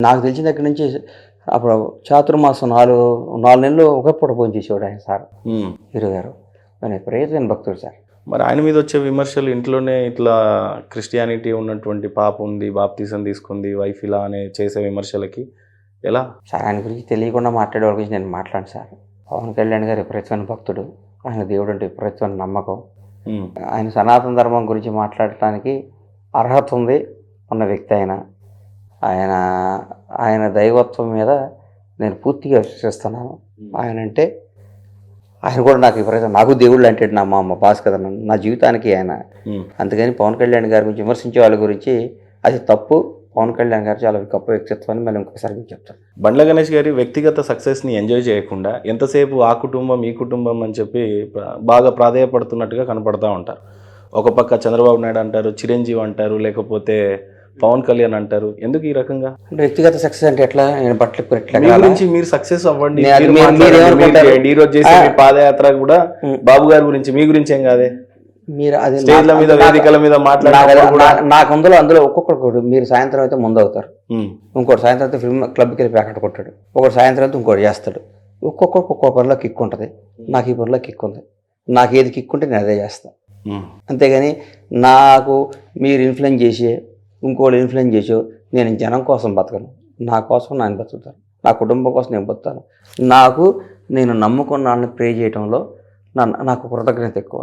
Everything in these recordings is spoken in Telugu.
నాకు తెలిసిన దగ్గర నుంచి అప్పుడు చాతుర్మాసం 4 నెలలు ఒకే పూట భోజనం చేసేవాడు ఆయన సార్ హీరో గారు. ఆయన విపరీతమైన భక్తుడు సార్. మరి ఆయన మీద వచ్చే విమర్శలు ఇంట్లోనే ఇట్లా క్రిస్టియానిటీ ఉన్నటువంటి పాప ఉంది, బాప్తిజం తీసుకుంది, వైఫ్ ఇలా అనే చేసే విమర్శలకి ఎలా సార్? ఆయన గురించి తెలియకుండా మాట్లాడే వాళ్ళ గురించి నేను మాట్లాడాను సార్. పవన్ కళ్యాణ్ గారు విపరీతమైన భక్తుడు, ఆయన దేవుడు అంటే విపరీతమైన నమ్మకం. ఆయన సనాతన ధర్మం గురించి మాట్లాడటానికి అర్హత ఉంది ఉన్న వ్యక్తి ఆయన. ఆయన దైవత్వం మీద నేను పూర్తిగా విశ్వసిస్తున్నాను. ఆయన కూడా నాకు విపరీతం, నాకు దేవుళ్ళు అంటే మా అమ్మ బాస్ కదా నా జీవితానికి ఆయన. అందుకని పవన్ కళ్యాణ్ గారి గురించి విమర్శించే వాళ్ళ గురించి అది తప్పు. పవన్ కళ్యాణ్ గారు చాలా గొప్ప వ్యక్తిత్వాన్ని మళ్ళీ ఇంకొకసారి మీకు చెప్తాను. బండ్ల గణేష్ గారి వ్యక్తిగత సక్సెస్ని ఎంజాయ్ చేయకుండా ఎంతసేపు ఆ కుటుంబం ఈ కుటుంబం అని చెప్పి బాగా ప్రాధేయపడుతున్నట్టుగా కనపడతా ఉంటారు. ఒక పక్క చంద్రబాబు నాయుడు అంటారు, చిరంజీవి అంటారు, లేకపోతే పవన్ కళ్యాణ్ అంటారు. ఎందుకు ఈ రకంగా? వ్యక్తిగత సక్సెస్ అంటే ఎట్లా? నేను గురించి మీరు సక్సెస్ అవ్వండి, ఈ రోజు చేసే పాదయాత్ర కూడా బాబు గారి గురించి, మీ గురించి ఏం కాదే? మీరు అది స్టేజ్ల మీద వేదికల మీద మాట్లాడారు. నాకు అందులో ఒక్కొక్కరు మీరు సాయంత్రం అయితే ముందు అవుతారు, ఇంకోటి సాయంత్రం అయితే ఫిల్మ్ క్లబ్కి వెళ్ళి ప్యాకెట్ కొట్టాడు, ఒకటి సాయంత్రం అయితే ఇంకోటి చేస్తాడు. ఒక్కొక్కరికి ఒక్కొక్క పనిలో కిక్ ఉంటుంది. నాకు ఈ పనిలో కిక్ ఉంది, నాకు ఏది కిక్ ఉంటే నేను అదే చేస్తాను. అంతేగాని నాకు మీరు ఇన్ఫ్లుయెన్స్ చేసి ఇంకోటి ఇన్ఫ్లుయెన్స్ చేసి నేను జనం కోసం బతకను. నా కోసం నేను బతుకుతాను, నా కుటుంబం కోసం నేను బతుకుతాను. నేను నమ్ముకున్నాను ప్రే చేయడంలో నాకు కృతజ్ఞత ఎక్కువ.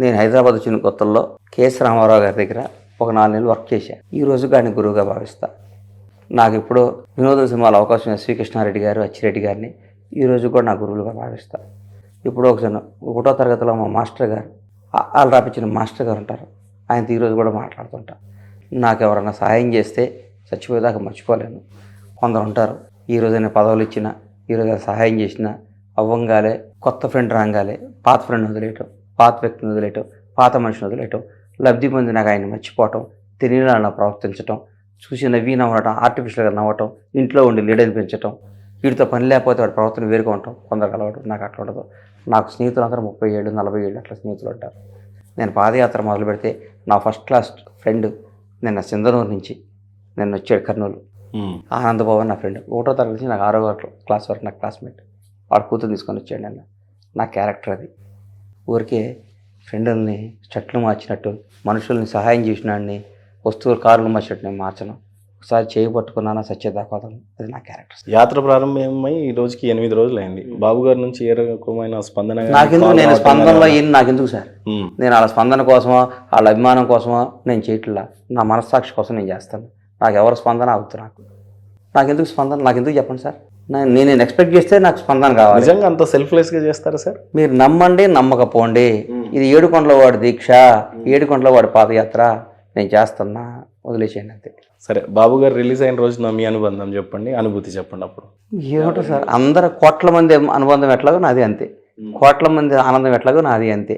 నేను హైదరాబాద్ వచ్చిన కొత్తల్లో కేఎస్ రామారావు గారి దగ్గర ఒక 4 నెలలు వర్క్ చేశాను. ఈ రోజు గారిని గురువుగా భావిస్తా. నాకు ఇప్పుడు వినోద సినిమాలో అవకాశం శ్రీ కృష్ణారెడ్డి గారు, అచ్చిరెడ్డి గారిని ఈ రోజు కూడా నా గురువులుగా భావిస్తా. ఇప్పుడు ఒకసారి 1వ తరగతిలో మా మాస్టర్ గారు, వాళ్ళు రాపించిన మాస్టర్ గారు ఉంటారు, ఆయనతో ఈరోజు కూడా మాట్లాడుతుంటా. నాకు ఎవరైనా సహాయం చేస్తే చచ్చిపోయేదాకా మర్చిపోలేను. కొందరు ఉంటారు, ఈరోజైనా పదవులు ఇచ్చినా, ఈరోజు సహాయం చేసినా అవ్వంగాలే కొత్త ఫ్రెండ్ రాగాలే పాత ఫ్రెండ్ వదిలేయటం, పాత వ్యక్తిని వదిలేయటం, పాత మనిషిని వదిలేయటం, లబ్ధి పొంది నాకు ఆయన మర్చిపోవటం, తెలియని ప్రవర్తించటం, చూసి నవ్వటం, ఆర్టిఫిషియల్గా నవ్వటం, ఇంట్లో ఉండి లీడర్ని పెంచటం, వీటితో పని లేకపోతే వాడి ప్రవర్తన వేరుగా ఉంటాం. కొందరు కలవడం నాకు అట్లా ఉండదు. నాకు స్నేహితులు అందరూ 30 ఏళ్ళు 40 ఏళ్ళు అట్లా స్నేహితులు ఉంటారు. నేను పాదయాత్ర మొదలు పెడితే నా ఫస్ట్ క్లాస్ ఫ్రెండ్ నిన్న సింధనూరు నుంచి నిన్న వచ్చాడు, కర్నూలు, ఆనందబాబు నా ఫ్రెండ్. 1వ తరగతి నుంచి నాకు 6వ క్లాస్ వరకు నాకు క్లాస్మేట్. వాడు కూతురు తీసుకొని వచ్చాడు. నిన్న నా క్యారెక్టర్ అది. ఊరికే ఫ్రెండుల్ని చెట్లు మార్చినట్టు, మనుషుల్ని సహాయం చేసినాడిని, వస్తువులు కార్లు మార్చినట్టు నేను మార్చను. ఒకసారి చేయి పట్టుకున్నాను సత్యదాకోదం, అది నా క్యారెక్టర్. యాత్ర ప్రారంభమై ఈ రోజుకి 8 రోజులు అయింది. బాబు గారి నుంచి ఏ రకమైన స్పందన? నేను స్పందనలో నాకెందుకు సార్? నేను వాళ్ళ స్పందన కోసమో వాళ్ళ అభిమానం కోసమో నేను చేయట్లా. నా మనస్సాక్షి కోసం నేను చేస్తాను. నాకు ఎవరు స్పందన అవుతుంది? నాకెందుకు స్పందన? నాకెందుకు చెప్పండి సార్? నేను ఎక్స్పెక్ట్ చేస్తే నాకు స్పందన కావాలి. నిజంగా అంత సెల్ఫ్లెస్గా చేస్తారా సార్? మీరు నమ్మండి, నమ్మకపోండి. ఇది ఏడుకొండల వాడి దీక్ష, ఏడుకొండల వాడి పాదయాత్ర. నేను చేస్తున్నా, వదిలేసేయండి అంతే. సరే, బాబు గారు రిలీజ్ అయిన రోజున మీ అనుబంధం చెప్పండి, అనుభూతి చెప్పండి. అప్పుడు ఏమిటో సార్, అందరు కోట్ల మంది అనుబంధం ఎట్లాగో నాది అంతే, కోట్ల మంది ఆనందం ఎట్లాగో నాది అంతే.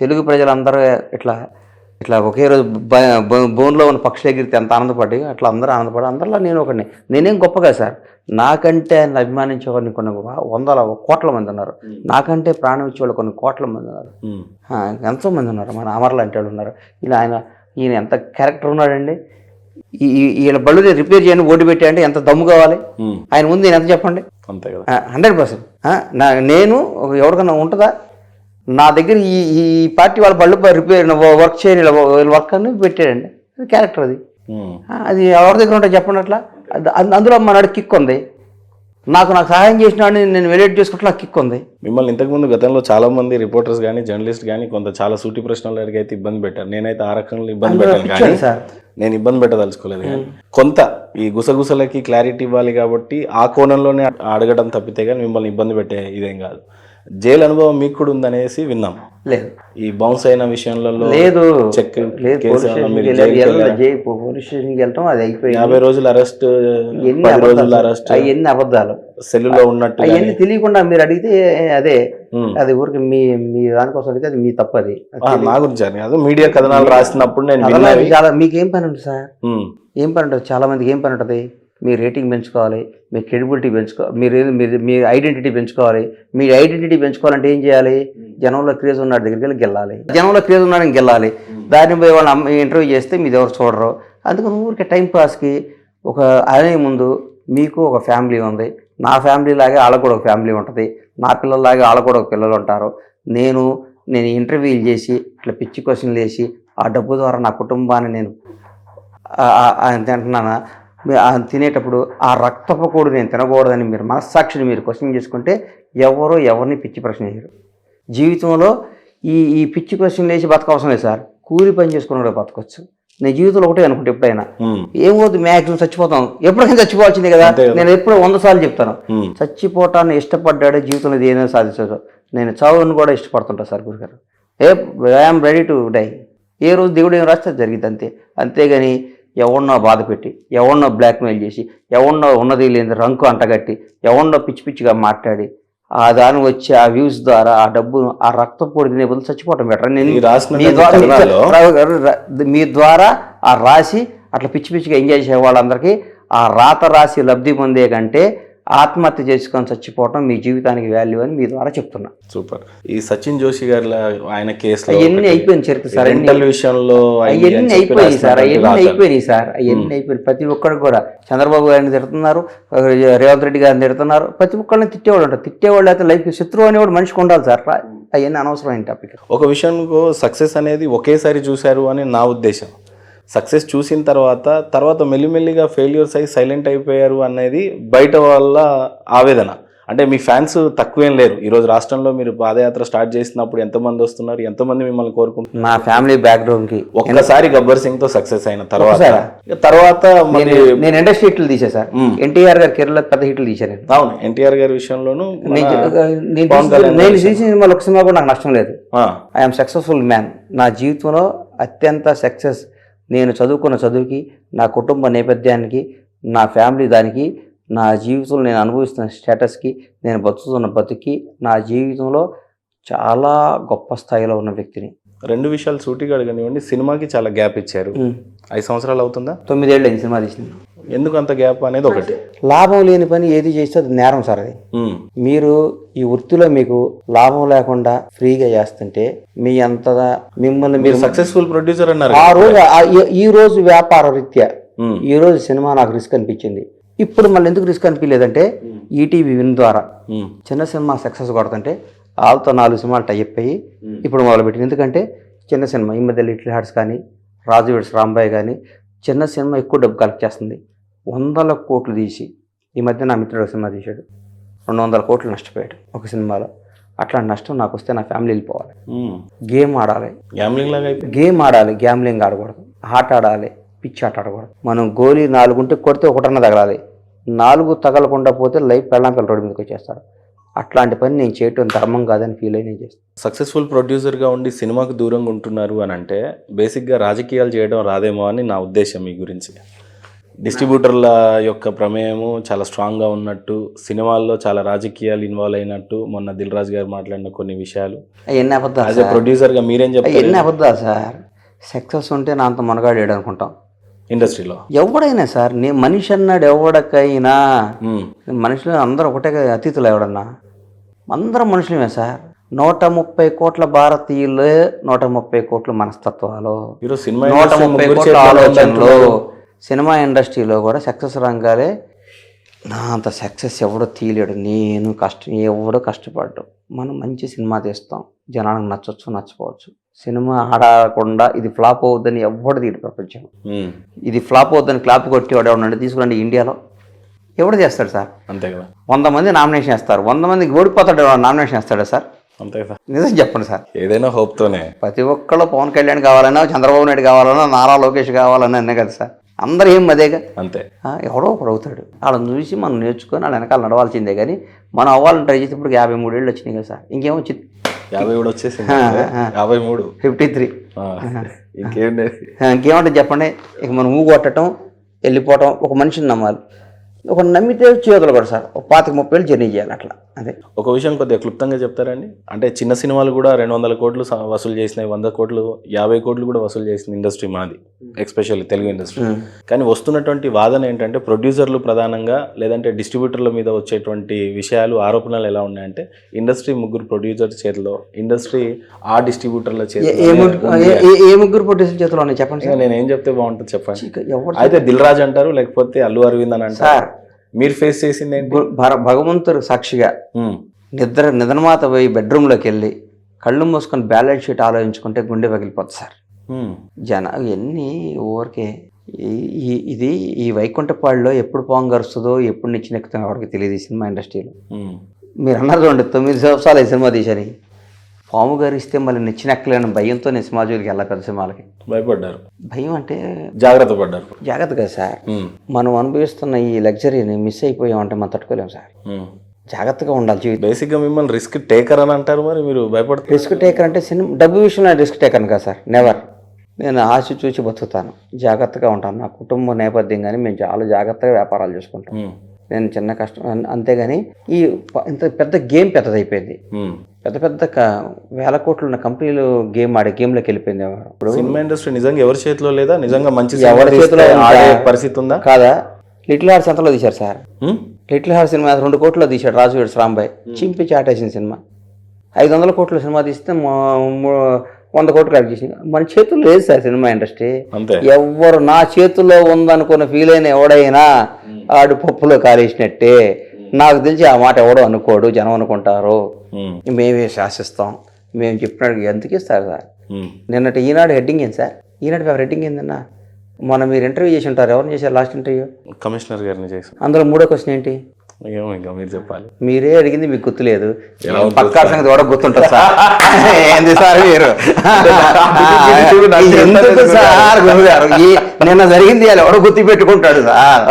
తెలుగు ప్రజలందరూ ఇట్లా ఒకే రోజు బోన్లో ఉన్న పక్షులు ఎగిరితే ఎంత ఆనందపడి అట్లా అందరూ ఆనందపడి అందరిలో నేను ఒకడిని. నేనేం గొప్పగా సార్, నాకంటే ఆయన అభిమానించేవాడిని కొన్ని 100 కోట్ల మంది ఉన్నారు. నాకంటే ప్రాణం ఇచ్చేవాళ్ళు కొన్ని కోట్ల మంది ఉన్నారు. ఎంతో మంది ఉన్నారు. మన అమర్లు అంటే వాళ్ళు ఉన్నారు. ఈయన ఎంత క్యారెక్టర్ ఉన్నాడండి. ఈయన బళ్ళు రిపేర్ చేయండి, ఓటు పెట్టాయంటే ఎంత దమ్ము కావాలి ఆయన ముందు. నేను ఎంత చెప్పండి? అంతే కదా, 100%. నేను ఎవరికన్నా ఉంటుందా నా దగ్గర ఈ పార్టీ వాళ్ళ బళ్ళు రిపేర్ వర్క్ చేయని వర్క్ అని పెట్టాడండి. అది క్యారెక్టర్. అది ఎవరి దగ్గర ఉంటే చెప్పండి. అట్లా అందులో మనడు కిక్ ఉంది. నాకు సహాయం చేసిన వాడిని నేను వెలిట్ చేసుకుంటే కిక్ ఉంది. మిమ్మల్ని ఇంతకుముందు గతంలో చాలా మంది రిపోర్టర్స్ కానీ జర్నలిస్ట్ కానీ చాలా సూటి ప్రశ్నలు అడిగి అయితే ఇబ్బంది పెట్టారు. నేనైతే ఆ రకంగా ఇబ్బంది పెట్టాను, కానీ నేను ఇబ్బంది పెట్టదలుచుకోలేదు. కానీ కొంత ఈ గుసగుసలకి క్లారిటీ ఇవ్వాలి కాబట్టి ఆ కోణంలోనే అడగడం తప్పితే కానీ మిమ్మల్ని ఇబ్బంది పెట్టే ఇదేం కాదు. జైలు అనుభవం మీకు కూడా ఉందనేసి విన్నాం. లేదు, ఈ బౌన్స్ అయిన విషయంలో లేదు. చెక్ పోలీస్ స్టేషన్కి వెళ్ళటం అది అయిపోయి 50 రోజులు అరెస్ట్, 10 రోజులు అరెస్ట్, అవన్నీ అబద్ధాలు. సెల్లులో ఉన్నట్టు అవన్నీ తెలియకుండా మీరు అడిగితే అది ఊరికి మీ దానికోసం అడిగితే అది మీ తప్పు. అది నా గురించి అని కాదు, మీడియా కథనాలు రాసినప్పుడు నేను చాలా మీకేం పని ఉంటుంది సార్? ఏం పని ఉంటుంది? చాలా మందికి ఏం పని ఉంటుంది? మీ రేటింగ్ పెంచుకోవాలి, మీ క్రెడిబిలిటీ పెంచుకోవాలి, మీ ఐడెంటిటీ పెంచుకోవాలి. మీ ఐడెంటిటీ పెంచుకోవాలంటే ఏం చేయాలి? జనంలో క్రేజ్ ఉన్నాడు దగ్గరికి వెళ్ళి గెలాలి. జనంలో క్రేజ్ ఉన్నాడని గెలాలి. దాన్ని పోయి వాళ్ళు ఇంటర్వ్యూ చేస్తే మీరు ఎవరు చూడరు. అందుకని ఊరికే టైం పాస్కి ఒక అనే ముందు మీకు ఒక ఫ్యామిలీ ఉంది, నా ఫ్యామిలీ లాగే వాళ్ళకు కూడా ఒక ఫ్యామిలీ ఉంటుంది, నా పిల్లల్లాగే వాళ్ళకు కూడా ఒక పిల్లలు ఉంటారు. నేను ఇంటర్వ్యూలు చేసి ఇట్లా పిచ్చి క్వశ్చన్లు వేసి ఆ డబ్బు ద్వారా నా కుటుంబాన్ని నేను తింటున్నానా, తినేటప్పుడు ఆ రక్తపు కూడు నేను తినకూడదని మీరు మనస్సాక్షిని మీరు క్వశ్చన్ చేసుకుంటే ఎవరిని పిచ్చి ప్రశ్న చేయరు. జీవితంలో ఈ పిచ్చి క్వశ్చన్లు వేసి బతకవసరం లేదు సార్, కూలి పని చేసుకుని కూడా బతకొచ్చు. నేను జీవితంలో ఒకటే అనుకుంటే ఎప్పుడైనా ఏమవుతుంది, మ్యాక్సిమం చచ్చిపోతాం, ఎప్పటికైనా చచ్చిపోవాల్సిందే కదా. నేను ఎప్పుడో 100 సార్లు చెప్తాను, చచ్చిపోవటాన్ని ఇష్టపడ్డాడే జీవితంలో ఏదైనా సాధించదు. నేను చావును కూడా ఇష్టపడుతుంటా సార్ గురుగారు. I'm ready to die. ఏ రోజు దేవుడు ఏం రాస్తే జరిగింది అంతేగాని ఎవరినో బాధ పెట్టి, ఎవరినో బ్లాక్మెయిల్ చేసి, ఎవరినో ఉన్నది లేని రంకు అంటగట్టి, ఎవరినో పిచ్చి పిచ్చిగా మాట్లాడి ఆ దాని వచ్చి ఆ వ్యూస్ ద్వారా ఆ డబ్బును ఆ రక్తం పొడి తినే బదులు చచ్చిపోవటం బెటర్. నేను మీ ద్వారా ఆ రాసి అట్లా పిచ్చి పిచ్చిగా ఎంజాయ్ చేసే వాళ్ళందరికీ ఆ రాత రాసి లబ్ధి పొందే కంటే ఆత్మహత్య చేసుకొని చచ్చిపోవటం మీ జీవితానికి వాల్యూ అని మీ ద్వారా చెప్తున్నా. సూపర్. ఈ సచిన్ జోషి గారి ఆయన కేసులో అవన్నీ అయిపోయింది చరిత్ర సార్, విషయంలో అవన్నీ అయిపోయినాయి సార్, అవన్నీ అయిపోయినాయి. ప్రతి ఒక్కరికి కూడా చంద్రబాబు గారిని తిడుతున్నారు, రేవంత్ రెడ్డి గారిని తిడుతున్నారు, ప్రతి ఒక్కరిని తిట్టేవాళ్ళు ఉంటారు. తిట్టేవాళ్ళు అయితే లైఫ్ శత్రువు అనేవాడు మనిషికి ఉండాలి సార్. అవన్నీ అనవసరమైన టాపిక్. ఒక విషయంలో సక్సెస్ అనేది ఒకేసారి చూశారు అని నా ఉద్దేశం. సక్సెస్ చూసిన తర్వాత మెల్లిమెల్లిగా ఫెయిల్యూర్స్ అయ్యి సైలెంట్ అయిపోయారు అనేది బయట వాళ్ళ ఆవేదన. అంటే మీ ఫ్యాన్స్ తక్కువేం లేరు. ఈరోజు రాష్ట్రంలో మీరు పాదయాత్ర స్టార్ట్ చేసినప్పుడు ఎంతమంది వస్తున్నారు, ఎంతమంది మిమ్మల్ని కోరుకుంటున్నారు? నా ఫ్యామిలీ బ్యాక్గ్రౌండ్కి ఒక్కసారి గబ్బర్ సింగ్ తో సక్సెస్ అయిన తర్వాత నేను ఇండస్ట్రీ హిట్లు తీసా సార్. ఎన్టీఆర్ గారి కేరళ పెద్ద హిట్లు తీశాను. అవును, ఎన్టీఆర్ గారి విషయంలోనూ నేను తీసిన సినిమాలు ఒక సినిమా కూడా నాకు నష్టం లేదు. I'm successful man. నా జీవితంలో అత్యంత సక్సెస్ నేను చదువుకున్న చదువుకి, నా కుటుంబ నేపథ్యానికి, నా ఫ్యామిలీ దానికి, నా జీవితంలో నేను అనుభవిస్తున్న స్టేటస్కి, నేను బతుకుతున్న బతుకి, నా జీవితంలో చాలా గొప్ప స్థాయిలో ఉన్న వ్యక్తిని. 2 విషయాలు సూటిగా అడగనివ్వండి. సినిమాకి చాలా గ్యాప్ ఇచ్చారు. 5 సంవత్సరాలు అవుతుందా? 9 ఏళ్ళు అయింది సినిమా తీసింది. ఎందుకు అంత గ్యాప్ అనేది ఒకటి. లాభం లేని పని ఏది చేస్తే అది నేరం సార్. అది మీరు ఈ వృత్తిలో మీకు లాభం లేకుండా ఫ్రీగా చేస్తుంటే మీ అంతగా మిమ్మల్ని మీరు సక్సెస్ఫుల్ ప్రొడ్యూసర్ అన్నారు. ఈ రోజు వ్యాపార రీత్యా ఈ రోజు సినిమా నాకు రిస్క్ అనిపించింది. ఇప్పుడు మళ్ళీ ఎందుకు రిస్క్ అనిపించలేదంటే ఈటీవీ విన్ ద్వారా చిన్న సినిమా సక్సెస్ కొడుతుంటే వాళ్ళతో 4 సినిమాలు టైప్ అయ్యి ఇప్పుడు మొదలుపెట్టింది. ఎందుకంటే చిన్న సినిమా ఈ మధ్య లిటిల్ హార్ట్స్ కానీ, రాజు విడ్స్ రాంబాయ్ కానీ చిన్న సినిమా ఎక్కువ డబ్బు కలెక్ట్ చేస్తుంది. 100 కోట్లు తీసి ఈ మధ్య నా మిత్రుడు సినిమా తీశాడు, 200 కోట్లు నష్టపోయాడు ఒక సినిమాలో. అట్లాంటి నష్టం నాకు వస్తే నా ఫ్యామిలీ వెళ్ళిపోవాలి. గేమ్ ఆడాలి, గేమ్ ఆడాలి, గ్యామ్లింగ్ ఆడకూడదు. ఆట ఆడాలి, పిచ్చి ఆట ఆడకూడదు. మనం గోలీ 4 ఉంటే కొడితే 1 తగలాలి. 4 తగలకుండా పోతే లైఫ్ పెళ్ళాం రోడ్డు మీదకి వచ్చేస్తారు. అట్లాంటి పని నేను చేయటం ధర్మం కాదని ఫీల్ అయి నేను చేస్తాను. సక్సెస్ఫుల్ ప్రొడ్యూసర్గా ఉండి సినిమాకు దూరంగా ఉంటున్నారు అని అంటే బేసిక్గా రాజకీయాలు చేయడం రాదేమో అని నా ఉద్దేశం. మీ గురించి డిస్ట్రిబ్యూటర్ల యొక్క ప్రమేయము చాలా స్ట్రాంగ్గా ఉన్నట్టు, సినిమాల్లో చాలా రాజకీయాలు ఇన్వాల్వ్ అయినట్టు మొన్న దిల్ రాజు గారు మాట్లాడిన కొన్ని విషయాలు ఎన్ని అబద్ధాలు. ప్రొడ్యూసర్గా మీరేం చెప్తారు? ఎన్ని అబద్ధాలు సార్. సక్సెస్ ఉంటే నా అంత మనగాడు అనుకుంటాం ఇండస్ట్రీలో. ఎవడైనా సార్, మనిషి అన్నాడు ఎవడకైనా, మనుషులు అందరూ ఒకటే అతిథులు. ఎవడన్నా అందరం మనుషులమే సార్. 130 కోట్ల భారతీయులు, 130 కోట్ల మనస్తత్వాలు, 130 కోట్ల ఆలోచనలు. సినిమా ఇండస్ట్రీలో కూడా సక్సెస్ రంగాలే. నా అంత సక్సెస్ ఎవడో తీయలేడు. ఎవడో కష్టపడ్డాడు. మనం మంచి సినిమా తీస్తాం, జనానికి నచ్చవచ్చు నచ్చపోవచ్చు. సినిమా ఆడకుండా ఇది ఫ్లాప్ అవుద్దని ఎవడు తీయడు ప్రపంచం. ఇది ఫ్లాప్ అవుద్దని క్లాప్ కొట్టేవాడు ఎవడంటే తీసుకురండి ఇండియాలో. ఎవడు చేస్తాడు సార్? అంతే కదా. 100 మంది నామినేషన్ వేస్తారు, 100 మందికి ఓడిపోతాడు నామినేషన్ వేస్తాడు సార్? అంతే కదా. నిజం చెప్పండి సార్. ఏదైనా హోప్తోనే. ప్రతి ఒక్కళ్ళు పవన్ కళ్యాణ్ కావాలన్నా, చంద్రబాబు నాయుడు కావాలన్నా, నారా లోకేష్ కావాలన్నా అనే కదా సార్. అందరూ ఏం అదేగా. అంతే. ఎవడో ఒకడు అవుతాడు. వాళ్ళని చూసి మనం నేర్చుకొని వాళ్ళ వెనకాల నడవాల్సిందే. కానీ మనం అవ్వాలని ట్రై చేసి ఇప్పుడు 53 ఏళ్ళు వచ్చినాయి కదా సార్. ఇంకేమొచ్చింది? 50 కూడా వచ్చేసింది. 53, 53. ఇంకేమంటే చెప్పండి. ఇక మనం ఊగొట్టడం, వెళ్ళిపోవటం. ఒక మనిషిని నమ్మాలి. ఒక నమ్మితే చేతులు కూడా సార్ 25-30 ఏళ్ళు జర్నీ చేయాలి. అట్లా అదే ఒక విషయం కొద్దిగా క్లుప్తంగా చెప్తారండి. అంటే చిన్న సినిమాలు కూడా 200 కోట్లు వసూలు చేసినాయి, 100 కోట్లు 50 కోట్లు కూడా వసూలు చేసిన ఇండస్ట్రీ మాది, ఎస్పెషల్లీ తెలుగు ఇండస్ట్రీ. కానీ వస్తున్నటువంటి వాదన ఏంటంటే ప్రొడ్యూసర్లు ప్రధానంగా లేదంటే డిస్ట్రిబ్యూటర్ల మీద వచ్చేటువంటి విషయాలు ఆరోపణలు ఎలా ఉన్నాయంటే ఇండస్ట్రీ ముగ్గురు ప్రొడ్యూసర్ చేతిలో, ఇండస్ట్రీ ఆ డిస్ట్రిబ్యూటర్ల చేతిలో. ఏ ముగ్గురు ప్రొడ్యూసర్ చేతిలో ఉన్నాయి చెప్పండి. నేను ఏం చెప్తే బాగుంటుంది చెప్పండి. అయితే దిల్ రాజు అంటారు, లేకపోతే అల్లు అరవింద్ అని అంటారు. మీరు ఫేస్ చేసింది ఏంటి? భగవంతుడు సాక్షిగా నిద్రమాత పోయి బెడ్రూమ్లోకి వెళ్ళి కళ్ళు మూసుకొని బ్యాలెన్స్ షీట్ ఆలోచించుకుంటే గుండె పగిలిపోతుంది సార్. ఎన్ని ఊరికే ఇది ఈ వైకుంఠపాడులో ఎప్పుడు పొంగరుస్తుందో ఎప్పుడు నిచ్చినెక్కుతుందో ఎవరికి తెలియదు ఈ సినిమా ఇండస్ట్రీలో. మీరు అన్నారు చూడండి 9 సంవత్సరాలు ఈ సినిమా తీశారు, పాము గారిస్తే మళ్ళీ నెచ్చినెక్కలేని భయంతో నేను సినిమా జోలికి వెళ్ళా, పెద్ద సినిమాలకి భయపడ్డారు. భయం అంటే జాగ్రత్త పడ్డారు. జాగ్రత్త కదా సార్, మనం అనుభవిస్తున్న ఈ లగ్జరీని మిస్ అయిపోయామంటే మనం తట్టుకోలేము సార్. జాగ్రత్తగా ఉండాలి జీవితం. బేసిక్గా మిమ్మల్ని రిస్క్ టేకర్ అని అంటారు, మరి మీరు భయపడతారు? రిస్క్ టేకర్ అంటే సినిమా డబ్బు విషయంలో రిస్క్ టేకర్ కదా సార్, నెవర్. నేను ఆశ చూసి బతుకుతాను, జాగ్రత్తగా ఉంటాను. నా కుటుంబ నేపథ్యం కానీ మేము చాలా జాగ్రత్తగా వ్యాపారాలు చేసుకుంటాం. నేను చిన్న కష్టం అంతేగాని ఈ ఇంత పెద్ద గేమ్ పెద్దదైపోయింది. పెద్ద వేల కోట్లు ఉన్న కంపెనీలు గేమ్ ఆడే గేమ్లోకి వెళ్ళిపోయింది. ఇప్పుడు సినిమా ఇండస్ట్రీ నిజంగా ఎవరి చేతిలో లేదా? నిజంగా మంచి ఎవరి చేతిలో పరిస్థితి ఉందా కాదా? లిటిల్ హార్ట్స్ ఎంతలో తీశారు సార్? లిటిల్ హార్ట్స్ సినిమా 2 కోట్లో తీశాడు రాజు వీడు రాంబాయ్, చింపి చాటేసిన సినిమా. 500 కోట్ల సినిమా తీస్తే 100 కోట్లు కట్ చేసింది. మన చేతుల్లో లేదు సార్ సినిమా ఇండస్ట్రీ. ఎవరు నా చేతుల్లో ఉందనుకున్న ఫీల్ అయిన ఎవడైనా ఆడు పప్పులో కాలేసినట్టే. నాకు తెలిసి ఆ మాట ఎవడో అనుకోడు, జనం అనుకుంటారు. మేమే శాసిస్తాం, మేము చెప్పినట్టు ఎందుకు ఇస్తారు సార్? నిన్నటి ఈనాడు హెడ్డింగ్ ఏంటి సార్? ఈనాడు పేపర్ హెడ్డింగ్ ఏందన్నా? మొన్న మీరు ఇంటర్వ్యూ చేసి ఉంటారు, ఎవరిని చేశారు లాస్ట్ ఇంటర్వ్యూ? కమిషనర్ గారిని చేశారు. అందులో 3వ క్వశ్చన్ ఏంటి? ఏమో ఇంకా మీరు చెప్పాలి. మీరే అడిగింది మీకు గుర్తులేదు, పక్కా సంగతి కూడా గుర్తుంటుంది సార్. ఏంది సార్ మీరు ఎందుకు సార్ గురుగారు? నిన్న జరిగింది ఎవడో గుర్తు పెట్టుకుంటాడు సార్.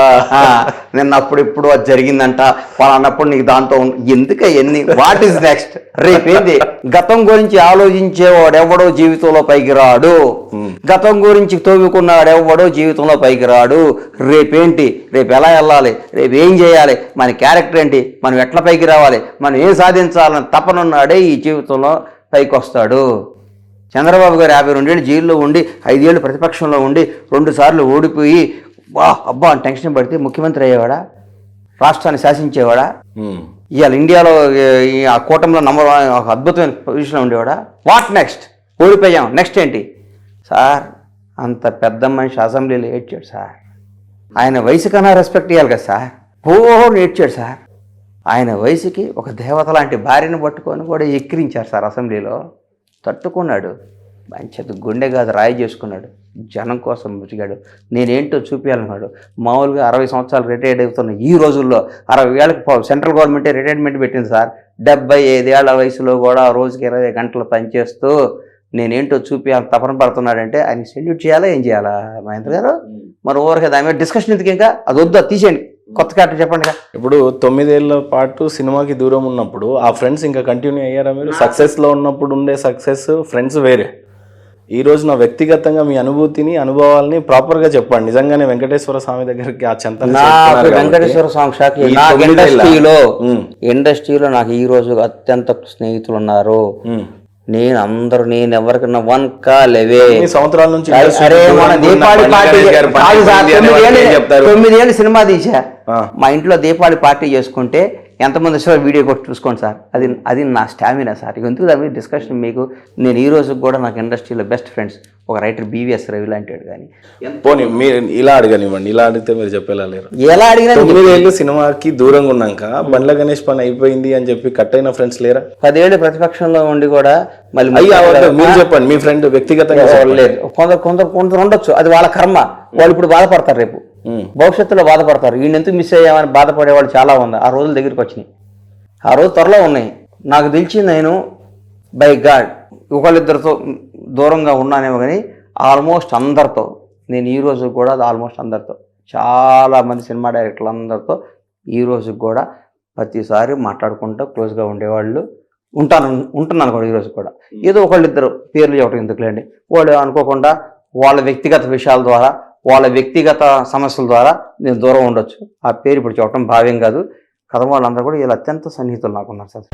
నిన్న అప్పుడు అది జరిగిందంట వాళ్ళు అన్నప్పుడు నీకు దాంతో ఎందుకు ఎన్ని వాట్ ఈస్ నెక్స్ట్? రేపేంది? గతం గురించి ఆలోచించేవాడు ఎవడో జీవితంలో పైకి రాడు, గతం గురించి తోముకున్నాడు ఎవడో జీవితంలో పైకి రాడు. రేపేంటి? రేపు ఎలా వెళ్ళాలి, రేపు ఏం చేయాలి, మన క్యారెక్టర్ ఏంటి, మనం ఎట్లా పైకి రావాలి, మనం ఏం సాధించాలని తపనున్నాడే ఈ జీవితంలో పైకి వస్తాడు. చంద్రబాబు గారు 52 ఏళ్ళు జైల్లో ఉండి 5 ఏళ్ళు ప్రతిపక్షంలో ఉండి 2 సార్లు ఓడిపోయి అబ్బా అని టెన్షన్ పడితే ముఖ్యమంత్రి అయ్యేవాడా? రాష్ట్రాన్ని శాసించేవాడా? ఇవాళ ఇండియాలో ఆ కూటమిలో ఒక అద్భుతమైన పొజిషన్లో ఉండేవాడా? What next? ఓడిపోయాం, నెక్స్ట్ ఏంటి సార్? అంత పెద్ద మనిషి అసెంబ్లీలో ఏడ్చాడు సార్. ఆయన వయసు కన్నా రెస్పెక్ట్ ఇవ్వాలి కదా సార్. ఏడ్చాడు సార్. ఆయన వయసుకి ఒక దేవత లాంటి భార్యను పట్టుకొని కూడా ఎక్కిరించారు సార్ అసెంబ్లీలో. తట్టుకున్నాడు, మంచి గుండె కాదు రాయి చేసుకున్నాడు, జనం కోసం బతికాడు. నేనేంటో చూపించాలన్నాడు. మామూలుగా 60 సంవత్సరాలు రిటైర్డ్ అవుతున్న ఈ రోజుల్లో 60 ఏళ్ళకి సెంట్రల్ గవర్నమెంటే రిటైర్మెంట్ పెట్టింది సార్. 75 ఏళ్ల వయసులో కూడా రోజుకి 20 గంటలు పనిచేస్తూ నేనేంటో చూపించాలని తపన పడుతున్నాడంటే ఆయన సెల్యూట్ చేయాలా ఏం చేయాలా మహేంద్ర గారు? మరి ఓవర్ దాని మీద డిస్కషన్ ఎందుకు? ఇంకా అది వద్దు, అది తీసేయండి, కొత్త క్యారెక్టర్ చెప్పండి. ఇప్పుడు 9 ఏళ్ల పాటు సినిమాకి దూరం ఉన్నప్పుడు ఆ ఫ్రెండ్స్ ఇంకా కంటిన్యూ అయ్యారా మీరు? సక్సెస్లో ఉన్నప్పుడు ఉండే సక్సెస్ ఫ్రెండ్స్ వేరే. ఈ రోజు నా వ్యక్తిగతంగా మీ అనుభూతిని అనుభవాలని ప్రాపర్గా చెప్పండి. నిజంగానే వెంకటేశ్వర స్వామి దగ్గరికి ఆ చెంత వెంకటేశ్వర స్వామి షాక్. ఇండస్ట్రీలో నాకు ఈ రోజు అత్యంత స్నేహితులు ఉన్నారు. నేను ఎవరికన్నా 1 కాల్ అవే. సంవత్సరాల నుంచి 9 ఏళ్ళు సినిమా తీసా. మా ఇంట్లో దీపావళి పార్టీ చేసుకుంటే ఎంతమంది వచ్చారో వీడియో కొట్టి చూసుకోండి సార్. అది నా స్టామినా సార్. ఎందుకు దాని మీద డిస్కషన్ మీకు? నేను ఈ రోజు కూడా నాకు ఇండస్ట్రీలో బెస్ట్ ఫ్రెండ్స్ ఒక రైటర్ BVS రవి లాంటి వాడు. కానీ పోనీ మీరు ఇలా అడగనివ్వండి, ఇలా అడిగితే మీరు చెప్పేలా లేరు. ఎలా అడిగినా 9 ఏళ్ళు సినిమాకి దూరంగా ఉన్నాక బండ్ల గణేష్ పని అయిపోయింది అని చెప్పి కట్ అయిన ఫ్రెండ్స్ లేరా? 10 ఏళ్ళు ప్రతిపక్షంలో ఉండి కూడా మళ్ళీ మీరు చెప్పండి, మీ ఫ్రెండ్ వ్యక్తిగతంగా లేదు. కొందరు ఉండొచ్చు, అది వాళ్ళ కర్మ. వాళ్ళు ఇప్పుడు బాధపడతారు, రేపు భవిష్యత్తులో బాధపడతారు. ఈయన ఎందుకు మిస్ అయ్యామని బాధపడేవాళ్ళు చాలా ఉంది. ఆ రోజుల దగ్గరికి వచ్చినాయి, ఆ రోజు త్వరలో ఉన్నాయి. నాకు తెలిసి నేను బై గాడ్ ఒకళ్ళిద్దరితో దూరంగా ఉన్నానేమో, కానీ ఆల్మోస్ట్ అందరితో నేను ఈ రోజు కూడా అందరితో, చాలామంది సినిమా డైరెక్టర్లు అందరితో ఈ రోజు కూడా ప్రతిసారి మాట్లాడుకుంటూ క్లోజ్గా ఉండేవాళ్ళు ఉంటున్నాను కూడా. ఈరోజు కూడా ఏదో ఒకళ్ళిద్దరు పేర్లు చెప్పడం ఎందుకులేండి, వాళ్ళు అనుకోకుండా వాళ్ళ వ్యక్తిగత విషయాల ద్వారా వాళ్ళ వ్యక్తిగత సమస్యల ద్వారా నేను దూరం ఉండొచ్చు. ఆ పేరు ఇప్పుడు చెప్పడం భావ్యం కాదు. కథ వాళ్ళందరూ కూడా వీళ్ళు అత్యంత సన్నిహితులు నాకున్నారు సార్.